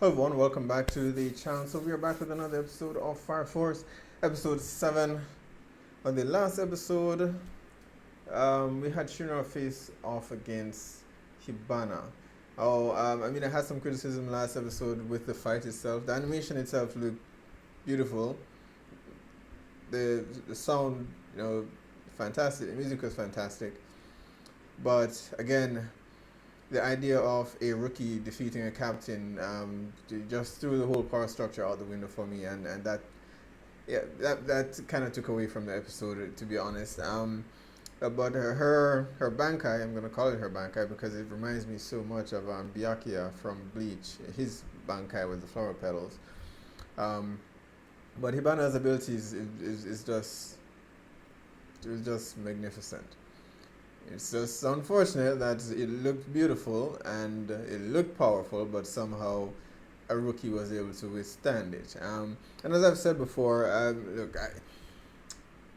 Hello everyone, welcome back to the channel. So we are back with another episode of Fire Force, episode 7. On the last episode, we had Shunra face off against Hibana. I had some criticism last episode with the fight itself. The animation itself looked beautiful. The sound, fantastic. The music was fantastic. But again, the idea of a rookie defeating a captain just threw the whole power structure out the window for me, and that kind of took away from the episode, to be honest. But her Bankai, I'm gonna call it her Bankai because it reminds me so much of Byakuya from Bleach, his Bankai with the flower petals. But Hibana's abilities is just magnificent. It's just unfortunate that it looked beautiful and it looked powerful, but somehow a rookie was able to withstand it. And as I've said before,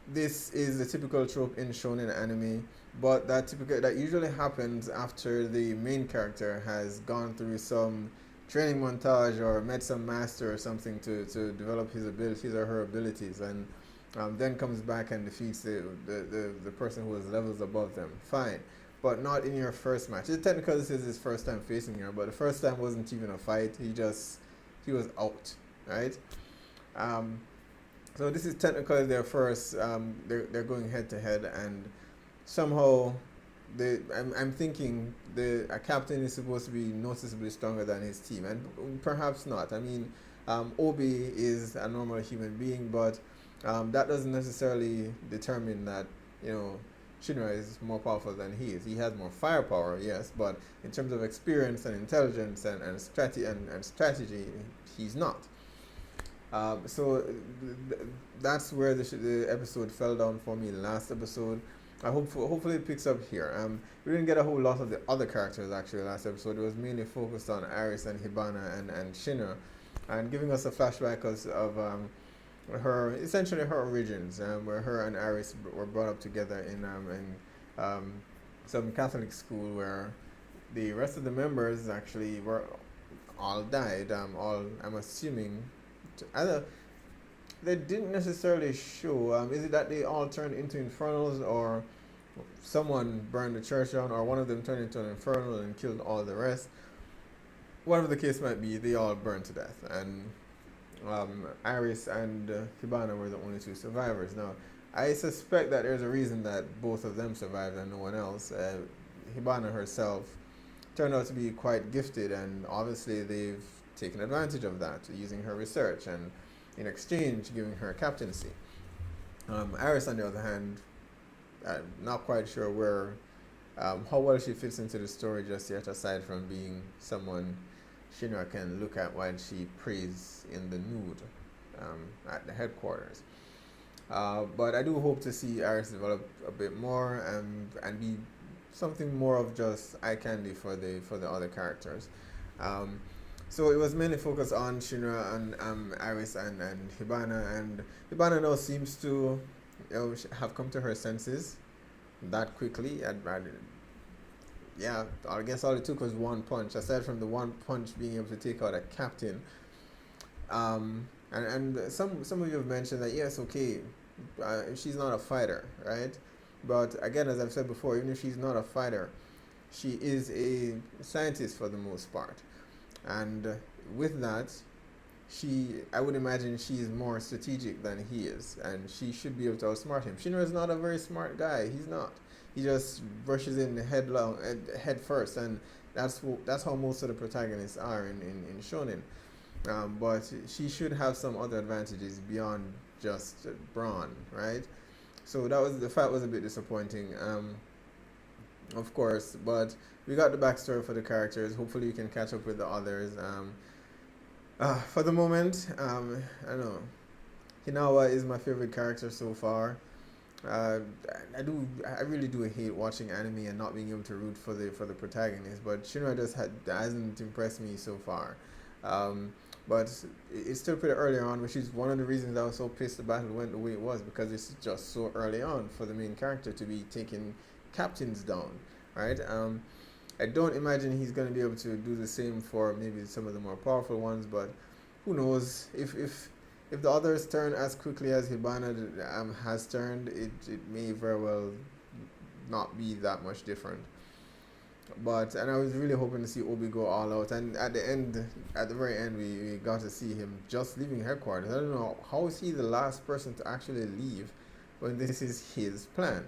this is the typical trope in shonen anime, but that usually happens after the main character has gone through some training montage or met some master or something to develop his abilities or her abilities, and then comes back and defeats the person who was levels above them. Fine. But not in your first match. Technically, this is his first time facing her, but the first time wasn't even a fight. He was out, right? So this is technically their first. They're going head to head, and somehow, I'm thinking a captain is supposed to be noticeably stronger than his team, and perhaps not. I mean, Obi is a normal human being, but that doesn't necessarily determine that, Shinra is more powerful than he is. He has more firepower, yes, but in terms of experience and intelligence and strategy, he's not. That's where the episode fell down for me last episode. Hopefully it picks up here. We didn't get a whole lot of the other characters actually last episode. It was mainly focused on Aris and Hibana and Shinra, and giving us a flashback of essentially her origins, where her and Aris were brought up together in some Catholic school where the rest of the members actually were all died. I'm assuming, they didn't necessarily show. Is it that they all turned into infernals, or someone burned the church down, or one of them turned into an infernal and killed all the rest? Whatever the case might be, they all burned to death, and Iris and Hibana were the only two survivors. Now, I suspect that there's a reason that both of them survived and no one else. Hibana herself turned out to be quite gifted, and obviously they've taken advantage of that, using her research and in exchange giving her captaincy. Iris, on the other hand, I'm not quite sure how well she fits into the story just yet, aside from being someone Shinra can look at while she prays in the nude at the headquarters. But I do hope to see Aris develop a bit more and be something more of just eye candy for the other characters. So it was mainly focused on Shinra and Aris and Hibana, and Hibana now seems to have come to her senses that quickly. I guess all it took was one punch. Aside from the one punch being able to take out a captain, and some of you have mentioned that yes, okay, she's not a fighter, right? But again, as I've said before, even if she's not a fighter, she is a scientist for the most part, and with that, I would imagine she is more strategic than he is, and she should be able to outsmart him. Shinra is not a very smart guy. He's not. He just rushes in head first, and that's how most of the protagonists are in shonen. But she should have some other advantages beyond just brawn, right? So the fight was a bit disappointing, of course. But we got the backstory for the characters. Hopefully, you can catch up with the others. For the moment, I don't know. Hinawa is my favorite character so far. I really do hate watching anime and not being able to root for the protagonist, but Shinra just hasn't impressed me so far. But it's still pretty early on, which is one of the reasons I was so pissed the battle went the way it was, because it's just so early on for the main character to be taking captains down, right? I don't imagine he's going to be able to do the same for maybe some of the more powerful ones, but who knows? If the others turn as quickly as Hibana has turned, it may very well not be that much different. And I was really hoping to see Obi go all out, and at the very end, we got to see him just leaving headquarters. I don't know, how is he the last person to actually leave when this is his plan?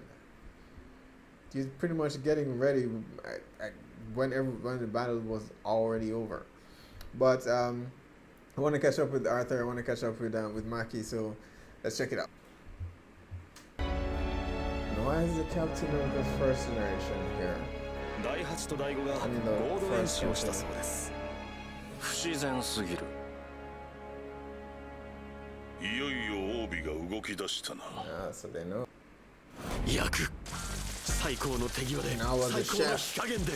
He's pretty much getting ready when the battle was already over. But I want to catch up with Arthur. I want to catch up with Maki. So let's check it out. Why is the captain of the first generation here? 第8と第5が合同演習をしたそうです。不自然すぎる。いよいよオービが動き出したな。So they know. 役最高の手際で最高の火加減で。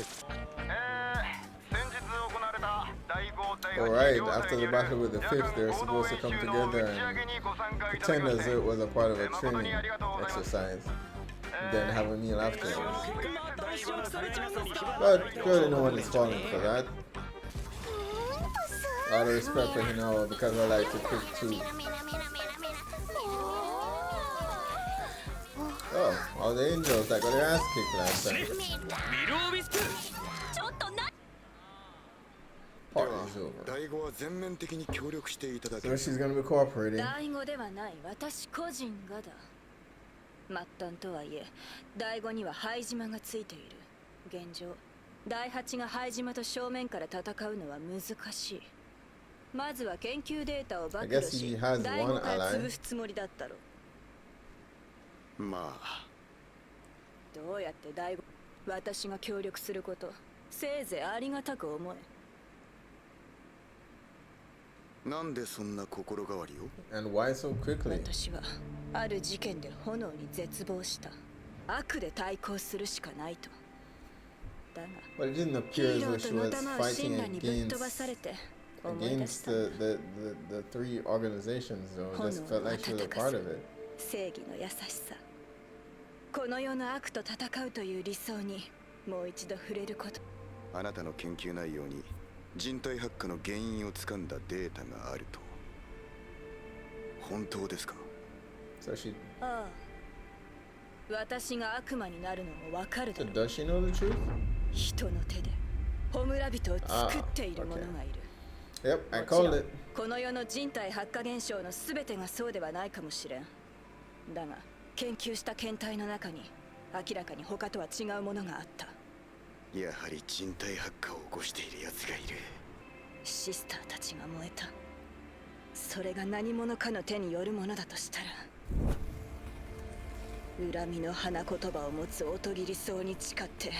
Alright, after the battle with the fifth, they're supposed to come together and pretend as it was a part of a training exercise. Then have a meal afterwards. But clearly no one is falling for that. A lot of respect for Hinawa because I like to cook too. Oh, all the angels that got their ass kicked last time. Party's over. So she's gonna be cooperating. 末端とはいえ、第5には灰島がついている。現状、第8が灰島と正面から戦うのは難しい。まずは研究データを暴露し、第5から潰すつもりだったろ。まあ。どうやって第5、私が協力すること、せいぜいありがたく思え。なんでそんな心変わりを And why so quickly? 私はある事件で炎に絶望した。悪で対抗するしかないと。だが、 But it didn't appear as though she was fighting against the three organizations, though. It just felt like she was a part of it. 正義の優しさ。この世の悪と戦うという理想にもう一度触れること。あなたの研究内容に人体発火の原因をつかんだデータがあると。本当ですか？ So she. ああ。私が悪魔になるのもわかるだろう。 So does she know the truth? 人の手で炎人を作っている者がいる。Yep, I called it. この世の人体発火現象のすべてがそうではないかもしれん。だが研究した検体の中に明らかに他とは違うものがあった。やはり人体発火を起こしている奴がいる。シスターたちが燃えた。それが何者かの手によるものだとしたら、恨みの花言葉を持つ音切り草に誓って、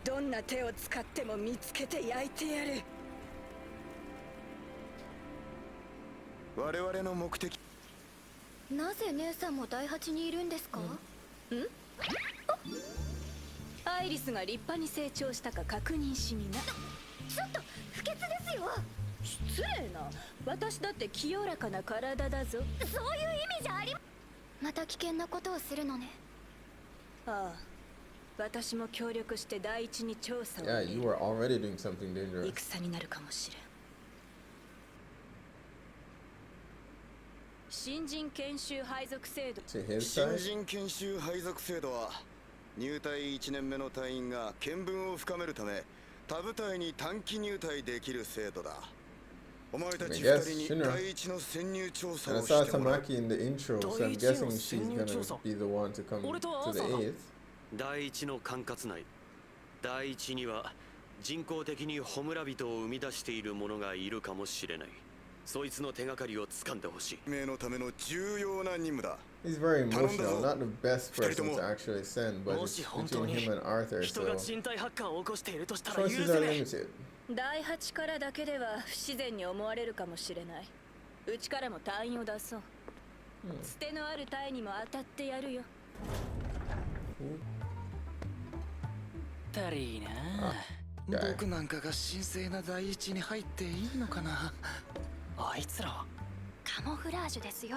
どんな手を使っても見つけて焼いてやる。我々の目的。なぜ姉さんも第8にいるんですか？アイリスが立派に成長したか確認しにな。ちょっと不潔ですよ。失礼な。私だって清らかな体だぞ。そういう意味じゃありまた危険なことをするのね。ああ、私も協力して第一に調査を。Yeah, you were already doing something dangerous. 戦になるかもしれん。新人研修配属制度。新人研修配属制度は入隊1年目の隊員が見聞を深めるため他部隊に短期入隊できる制度だ。お前たち2人に第一の潜入調査をしてもらう。 I saw Tamaki in the intro, so I'm guessing she's gonna be the one to come to the aid. 第一の管轄内。第一には人工的にホムラ人を生み出している者がいるかもしれない。そいつの手がかりを掴んでほしい。命のための重要な任務だ。 He's very emotional, not the best person to actually send, but it's between him and Arthur, so choices are limited. 第8からだけでは不自然に思われるかもしれない。うちからも隊員を出そう。つてのある隊にも当たってやるよ。たりな。僕なんかが神聖な第一に入っていいのかな。あいつらカモフラージュですよ。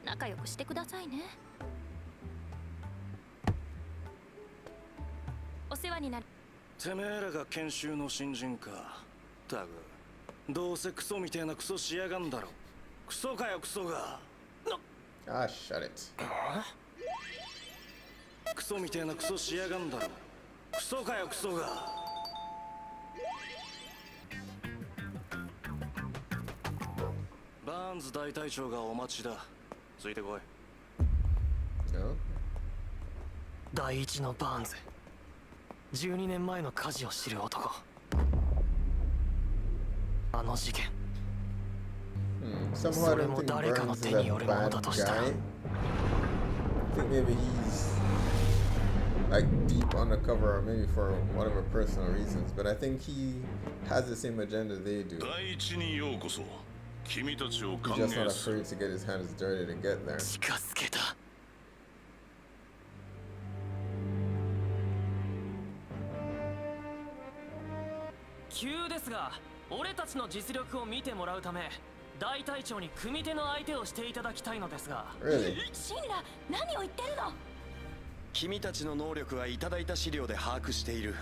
仲良くしてくださいね。お世話になる。てめえらが研修の新人か。たくどうせクソみてえなクソしやがんだろ。クソかよクソが。Ah, shut it. クソみてえなクソしやがんだろ。クソかよクソが。バーンズ大隊長がお待ちだ。ついてこい。 No? 第一のバーンズ、12年前の火事を知る男。あの事件、 Somehow I don't think Burns is a bad guy. I think maybe he's like deep undercover, or maybe for whatever personal reasons. But I think he has the same agenda they do. 第一にようこそ。君たちを He's 歓 just not 迎する。 afraid to get his hands dirty to get there. 近づけた。急ですが、俺たちの実力を見てもらうため、大隊長に組手の相手をしていただきたいのですが。Really? シンラ、何を言ってるの？君たちの能力はいただいた資料で把握している。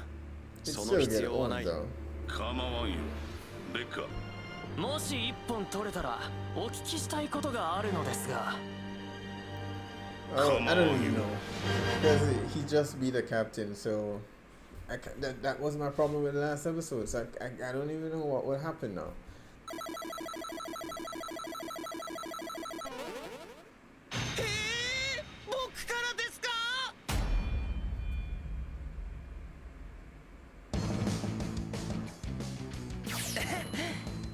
He'd その still 必 get 要は owned ない。 though. 構わんよ。ベッカ。もし一本取れたらお聞きしたいことがあるのですが。 Oh, I don't even know, because he just beat a captain, so that was my problem with the last episode. So I don't even know what will happen now. 僕からですか。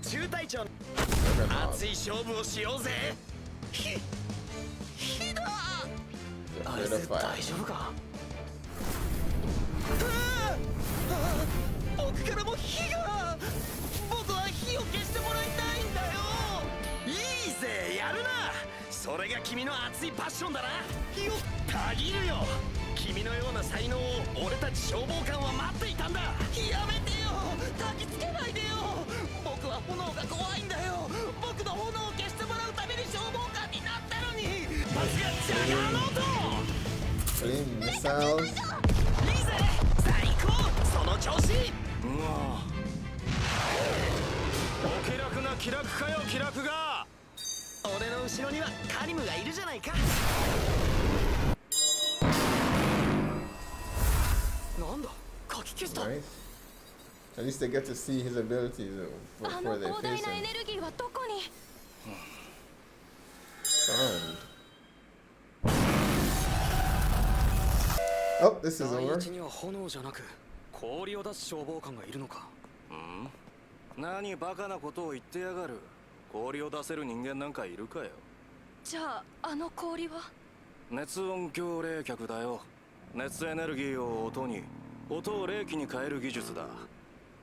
中隊長、 Look at that. 熱い勝負をしようぜ。あい Rid つ of fire. 大丈夫か。僕からも火が。僕は火を消してもらいたいんだよ。いいぜ、やるな。それが君の熱いパッションだな。火をたぎるよ。君のような才能を俺たち消防官は待っていたんだ。やめてよ。焚きつけないでよ。僕は炎が怖いんだよ。僕の炎を消してもらうために消防官になったのに。パスがジャガーノート。 Flame missiles. いいぜ、最高。その調子。もうお気楽な気楽かよ気楽が。俺の後ろにはカリムがいるじゃないか。なんだ、かき消した。 Nice. At least they get to see his abilities あ before の they 広大 face なエ him. ネルギーはどこに？ Sound. Oh, this is 第 over. 一には炎じゃなく氷を出す消防官がいるのか。何バカなことを言ってやがる。氷を出せる人間なんかいるかよ。じゃああの氷は？熱音響冷却だよ。熱エネルギーを音に、音を冷気に変える技術だ。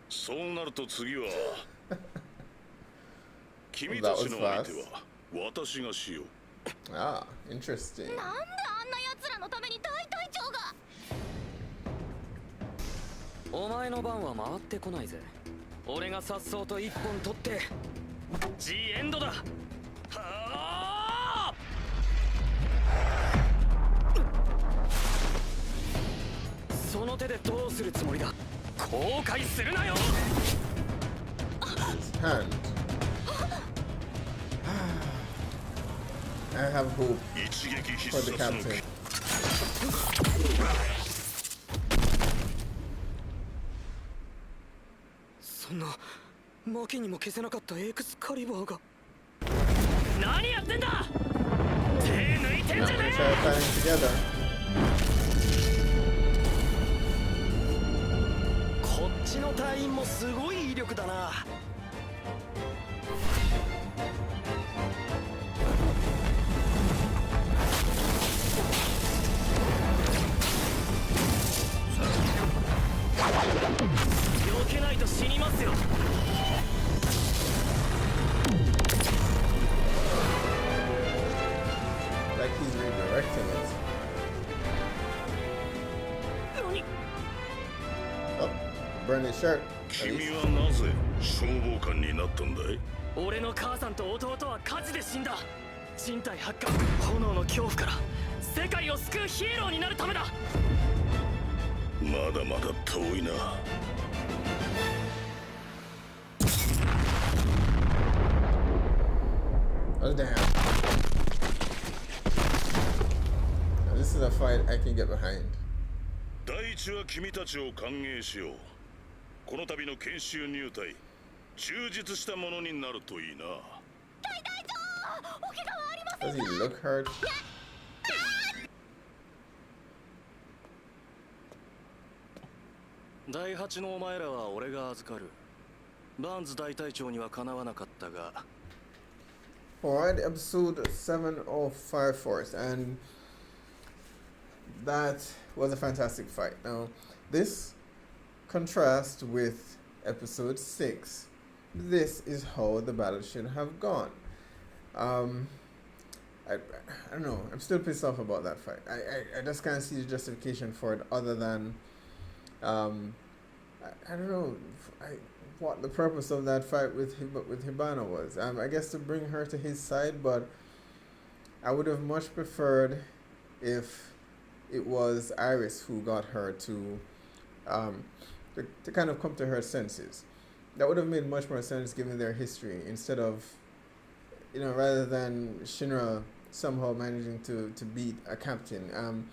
そうなると次は君たちの相手は私がしよう。 Ah, interesting. なんであんな奴らのために大隊長が？お前の番は回ってこないぜ。俺が颯爽と一本取ってジエンドだ。はあ。その手でどうするつもりだ。後悔するなよ。 His hand. I have hope 一撃必 for the 殺の captain. そんな負けにも消せなかったエクスカリバーが。何やってんだ。手抜いてん Now じゃ we're ね gonna try fighting together. こっちの隊員もすごい威力だな。避けないと死にますよ。 Like he's redirecting it. 何。 Oh, burn his shirt. At 君 least. はなぜ消防官になったんだい。俺の母さんと弟は火事で死んだ。人体発火、炎の恐怖から世界を救うヒーローになるためだ。まだまだ遠いな。Oh damn. Now, this is a fight I can get behind. 第一は君たちを歓迎しよう。この度の研修入隊、充実したものになるといいな。Does he look hurt? 第8のお前らは俺が預かる。バーンズ大隊長にはかなわなかったが。Alright, episode 7054, and that was a fantastic fight. Now, this contrasts with episode 6. This is how the battle should have gone. I don't know. I'm still pissed off about that fight. I just can't see the justification for it other than I don't know what the purpose of that fight with Hibana was. I guess to bring her to his side, but I would have much preferred if it was Iris who got her to kind of come to her senses. That would have made much more sense given their history, instead of, rather than Shinra somehow managing to beat a captain.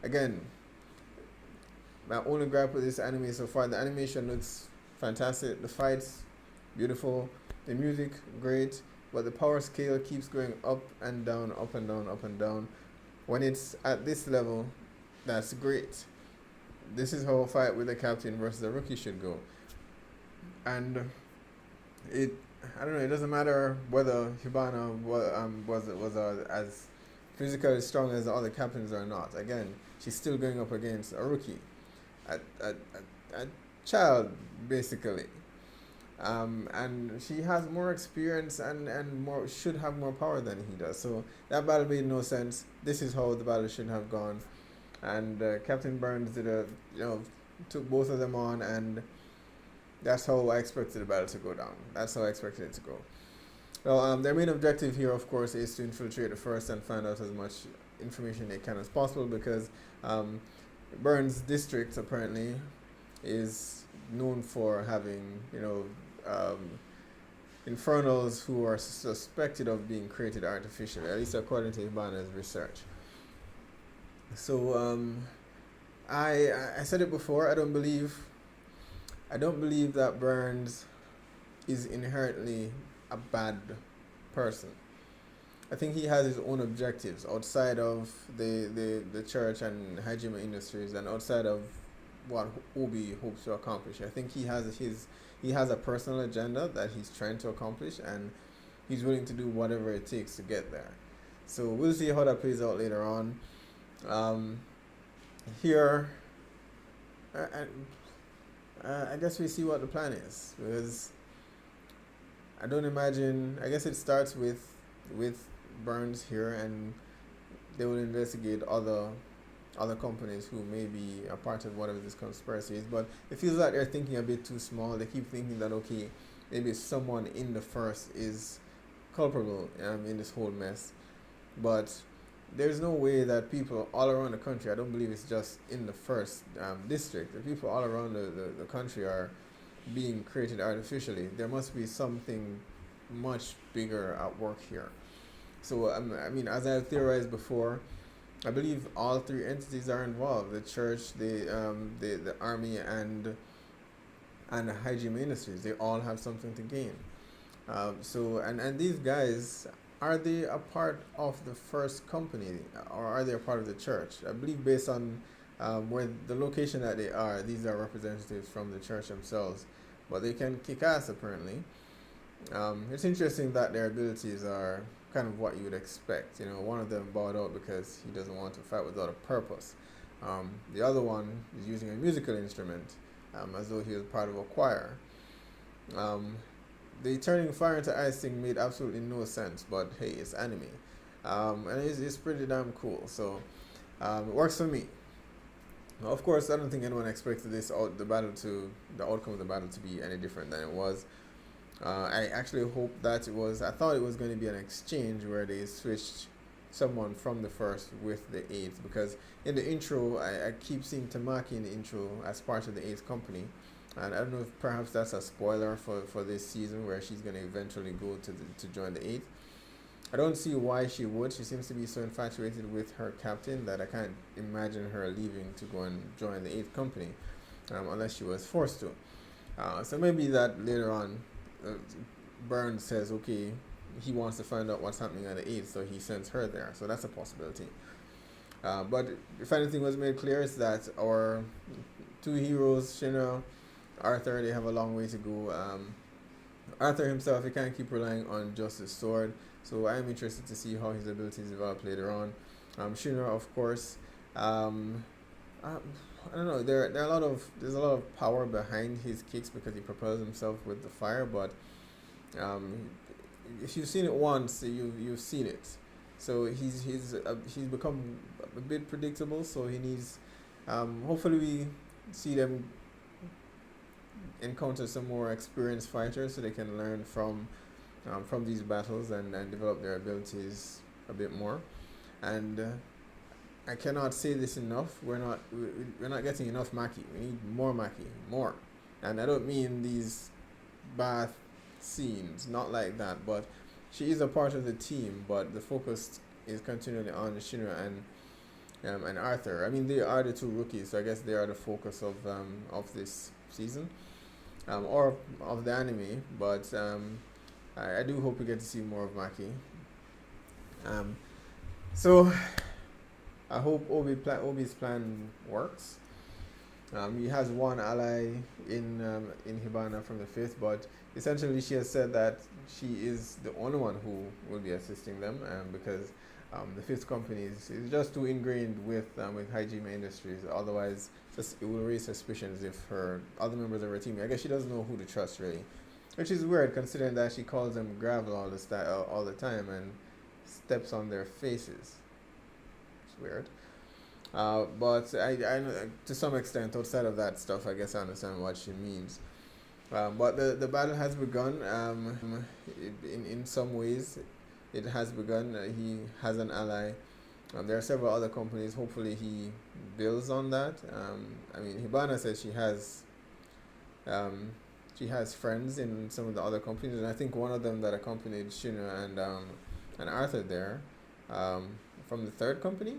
Again, my only gripe with this anime so far, the animation looks fantastic, the fights beautiful, the music great, but the power scale keeps going up and down, up and down, up and down. When it's at this level, that's great. This is how a fight with a captain versus a rookie should go. And I don't know, it doesn't matter whether Hibana was as physically strong as the other captains or not. Again, she's still going up against a rookie, a child, basically. And she has more experience and should have more power than he does. So that battle made no sense. This is how the battle should have gone. And Captain Burns took both of them on, and that's how I expected the battle to go down. That's how I expected it to go. Well, their main objective here, of course, is to infiltrate the first and find out as much information they can as possible, because Burns district apparently is known for having, infernals who are suspected of being created artificially, at least according to Hibana's research. So I said it before, I don't believe that Burns is inherently a bad person. I think he has his own objectives outside of the church and Hajime Industries, and outside of what Obi hopes to accomplish. I think he has a personal agenda that he's trying to accomplish, and he's willing to do whatever it takes to get there. So we'll see how that plays out later on. Here, I guess we see what the plan is, because I don't imagine. I guess it starts with Burns here, and they will investigate other companies who may be a part of whatever this conspiracy is. But it feels like they're thinking a bit too small. They keep thinking that, okay, maybe someone in the first is culpable in this whole mess. But there's no way that people all around the country, I don't believe it's just in the first district, the people all around the country are being created artificially. There must be something much bigger at work here. So, I mean, as I theorized before, I believe all three entities are involved: the church, the army, and the Hajime Industries. They all have something to gain. So these guys, are they a part of the first company, or are they a part of the church? I believe based on where the location that they are, these are representatives from the church themselves, but they can kick ass apparently. It's interesting that their abilities are kind of what you would expect. One of them bowed out because he doesn't want to fight without a purpose. The other one is using a musical instrument, as though he was part of a choir. The turning fire into ice thing made absolutely no sense, but hey, it's anime. And it's pretty damn cool, so it works for me. Now, of course, I don't think anyone expected the outcome of the battle to be any different than it was. I actually hope that I thought it was going to be an exchange where they switched someone from the first with the 8th, because in the intro I keep seeing Tamaki in the intro as part of the 8th company, and I don't know if perhaps that's a spoiler for this season where she's going to eventually go to join the 8th. I don't see why she would. She seems to be so infatuated with her captain that I can't imagine her leaving to go and join the 8th company, unless she was forced to. So maybe that later on Burns says, okay, he wants to find out what's happening at the 8th, so he sends her there. So that's a possibility. But if anything was made clear, is that our two heroes, Shinra, Arthur, they have a long way to go. Arthur himself, he can't keep relying on just his sword, so I am interested to see how his abilities develop later on. Shinra, of course, I don't know. There's a lot of power behind his kicks because he propels himself with the fire. But if you've seen it once, you've seen it. So he's become a bit predictable. So he needs. Hopefully, we see them encounter some more experienced fighters so they can learn from these battles and develop their abilities a bit more. And I cannot say this enough. We're not getting enough Maki. We need more Maki, more. And I don't mean these bath scenes, not like that. But she is a part of the team. But the focus is continually on Shinra and Arthur. I mean, they are the two rookies, so I guess they are the focus of this season, or of the anime. But I do hope we get to see more of Maki. So I hope Obi's plan works. He has one ally in Hibana from the 5th, but essentially she has said that she is the only one who will be assisting them, because the 5th company is just too ingrained with Hajime Industries. Otherwise, it will raise suspicions if her other members of her team. I guess she doesn't know who to trust, really, which is weird considering that she calls them gravel all the time and steps on their faces. It's weird. But I to some extent, outside of that stuff, I guess I understand what she means. But the battle has begun. In some ways, it has begun. He has an ally. There are several other companies. Hopefully, he builds on that. I mean, Hibana says she has friends in some of the other companies, and I think one of them that accompanied Shinra and Arthur there, from the 3rd company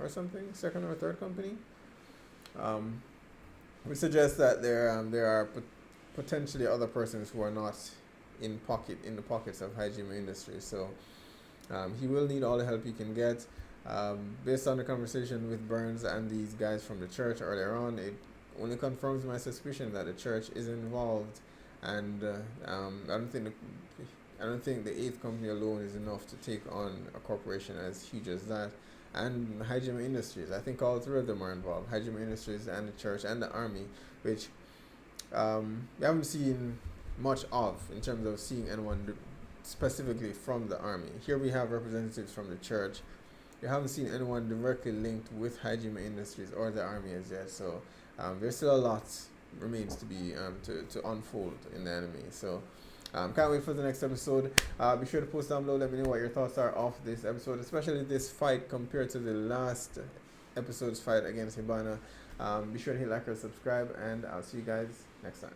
or something, 2nd or 3rd company. We suggest that there are potentially other persons who are not in the pockets of Hajime Industries. So he will need all the help he can get. Based on the conversation with Burns and these guys from the church earlier on, it only confirms my suspicion that the church is involved, and I don't think the 8th company alone is enough to take on a corporation as huge as that. And Hajime Industries, I think all 3 of them are involved. Hajime Industries and the church and the army, which we haven't seen much of in terms of seeing anyone specifically from the army. Here we have representatives from the church. We haven't seen anyone directly linked with Hajime Industries or the army as yet. So there's still a lot remains to be to unfold in the anime. So can't wait for the next episode. Be sure to post down below. Let me know what your thoughts are of this episode, especially this fight compared to the last episode's fight against Hibana. Be sure to hit like or subscribe, and I'll see you guys next time.